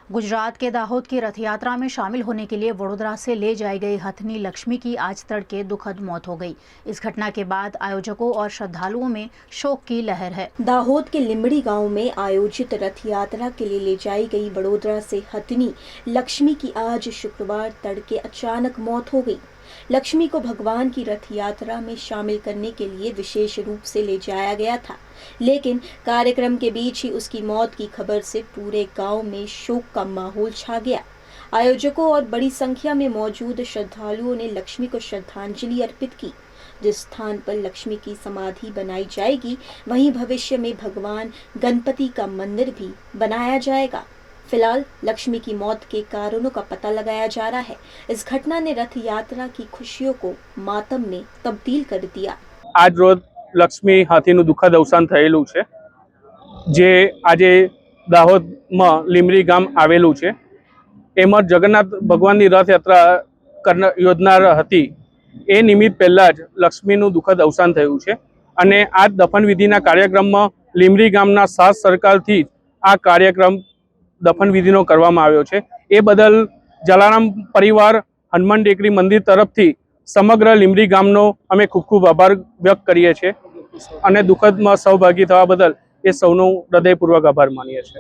गुजरात के दाहोद की रथ यात्रा में शामिल होने के लिए वडोदरा से ले जाई गई हथनी लक्ष्मी की आज तड़के दुखद मौत हो गई। इस घटना के बाद आयोजकों और श्रद्धालुओं में शोक की लहर है। दाहोद के लिमड़ी गांव में आयोजित रथ यात्रा के लिए ले जाई गई वडोदरा से हथनी लक्ष्मी की आज शुक्रवार तड़के अचानक मौत हो गई। लक्ष्मी को भगवान की रथ यात्रा में शामिल करने के लिए विशेष रूप से ले जाया गया था, लेकिन कार्यक्रम के बीच ही उसकी मौत की खबर से पूरे गांव में शोक का माहौल छा गया। आयोजकों और बड़ी संख्या में मौजूद श्रद्धालुओं ने लक्ष्मी को श्रद्धांजलि अर्पित की। जिस स्थान पर लक्ष्मी की समाधि बनाई जाएगी, वहीं भविष्य में भगवान गणपति का मंदिर भी बनाया जाएगा। फिलहाल लक्ष्मी की मौत के कारणों का पता लगाया जा रहा है। इस घटना ने रथ यात्रा की खुशियों को मातम में तब्दील कर दिया। आज रोज लक्ष्मी हाथीનું દુઃખદ અવસાન થયેલું છે, જે આજે દાહોદમાં લીમડી ગામ આવેલું છે। એમાં જગન્નાથ ભગવાનની રથયાત્રા યોજનાર હતી। એ નિમિત્ત પહેલાં જ લક્ષ્મીનું દુઃખદ અવસાન થયું છે અને આ દફન વિધિના કાર્યક્રમમાં લીમડી ગામના સાથ સરકારથી આ કાર્યક્રમ દફન વિધિનો કરવામાં આવ્યો છે। એ બદલ જલારામ પરિવાર હનુમાન ટેકરી મંદિર તરફથી સમગ્ર લીમડી ગામનો અમે ખૂબ ખૂબ આભાર વ્યક્ત કરીએ છીએ અને દુઃખદમાં સહભાગી થવા બદલ એ સૌનો હૃદયપૂર્વક આભાર માનીએ છીએ।